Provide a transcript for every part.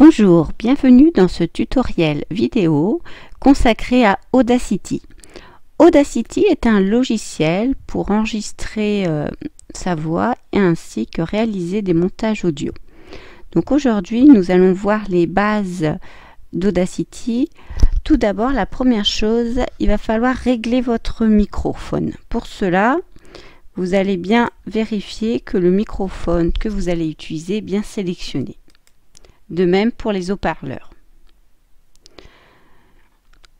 Bonjour, bienvenue dans ce tutoriel vidéo consacré à Audacity. Audacity est un logiciel pour enregistrer sa voix et ainsi que réaliser des montages audio. Donc aujourd'hui, nous allons voir les bases d'Audacity. Tout d'abord, la première chose, il va falloir régler votre microphone. Pour cela, vous allez bien vérifier que le microphone que vous allez utiliser est bien sélectionné. De même pour les haut-parleurs.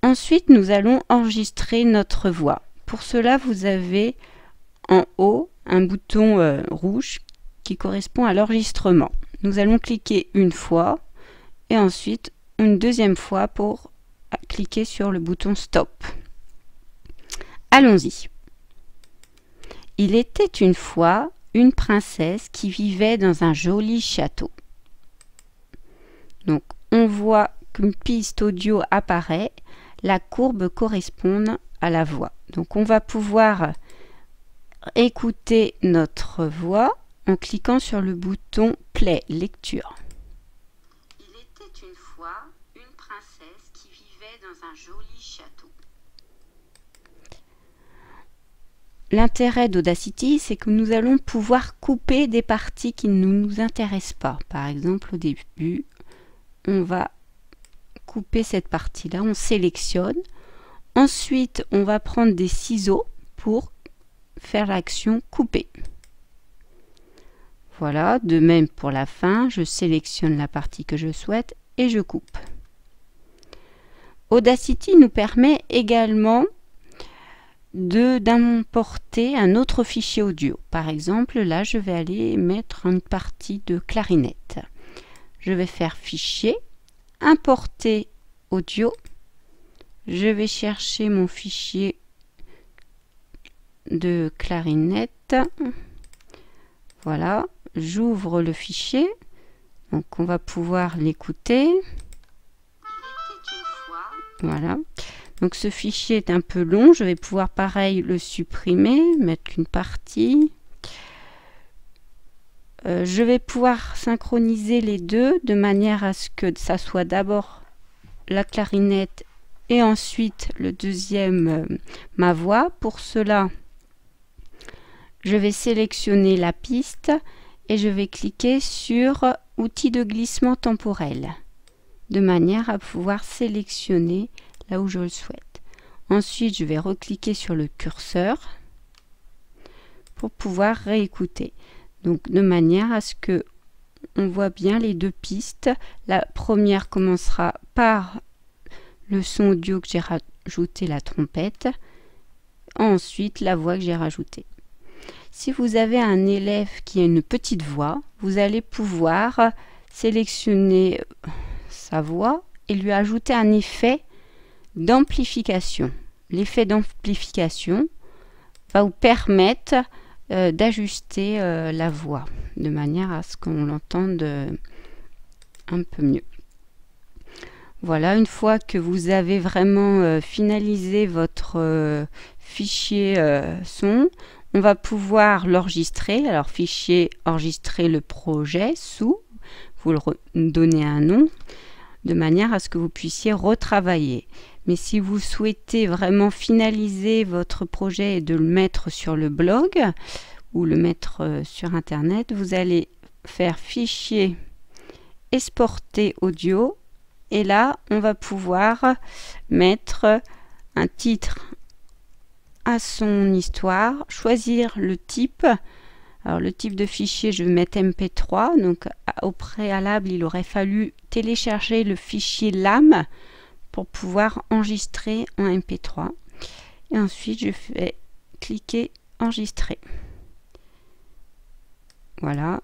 Ensuite, nous allons enregistrer notre voix. Pour cela, vous avez en haut un bouton rouge qui correspond à l'enregistrement. Nous allons cliquer une fois et ensuite une deuxième fois pour cliquer sur le bouton Stop. Allons-y. Il était une fois une princesse qui vivait dans un joli château. Donc, on voit qu'une piste audio apparaît, la courbe correspond à la voix. Donc, on va pouvoir écouter notre voix en cliquant sur le bouton Play, lecture. Il était une fois une princesse qui vivait dans un joli château. L'intérêt d'Audacity, c'est que nous allons pouvoir couper des parties qui ne nous intéressent pas. Par exemple, au début, on va couper cette partie-là, on sélectionne. Ensuite, on va prendre des ciseaux pour faire l'action couper. Voilà, de même pour la fin, je sélectionne la partie que je souhaite et je coupe. Audacity nous permet également d'importer un autre fichier audio. Par exemple, là, je vais aller mettre une partie de clarinette. Je vais faire fichier, importer audio. Je vais chercher mon fichier de clarinette. Voilà, j'ouvre le fichier. Donc on va pouvoir l'écouter. Voilà. Donc ce fichier est un peu long. Je vais pouvoir pareil le supprimer, mettre qu'une partie. Je vais pouvoir synchroniser les deux de manière à ce que ça soit d'abord la clarinette et ensuite le deuxième ma voix. Pour cela, je vais sélectionner la piste et je vais cliquer sur outils de glissement temporel de manière à pouvoir sélectionner là où je le souhaite. Ensuite, je vais recliquer sur le curseur pour pouvoir réécouter. Donc de manière à ce que on voit bien les deux pistes. La première commencera par le son audio que j'ai rajouté, la trompette. Ensuite la voix que j'ai rajoutée. Si vous avez un élève qui a une petite voix, vous allez pouvoir sélectionner sa voix et lui ajouter un effet d'amplification. L'effet d'amplification va vous permettre d'ajuster la voix de manière à ce qu'on l'entende un peu mieux. Voilà, une fois que vous avez vraiment finalisé votre fichier son, on va pouvoir l'enregistrer. Alors fichier, enregistrer le projet sous, vous donnez un nom de manière à ce que vous puissiez retravailler. Mais si vous souhaitez vraiment finaliser votre projet et de le mettre sur le blog ou le mettre sur internet, vous allez faire fichier, exporter audio et là on va pouvoir mettre un titre à son histoire, choisir le type. Alors le type de fichier, je vais mettre MP3, donc au préalable il aurait fallu télécharger le fichier LAM pour pouvoir enregistrer en MP3 et ensuite je fais cliquer enregistrer. Voilà,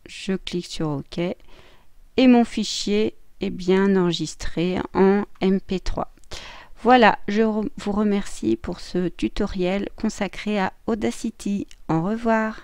je clique sur OK et mon fichier est bien enregistré en MP3. Voilà, je vous remercie pour ce tutoriel consacré à Audacity. Au revoir.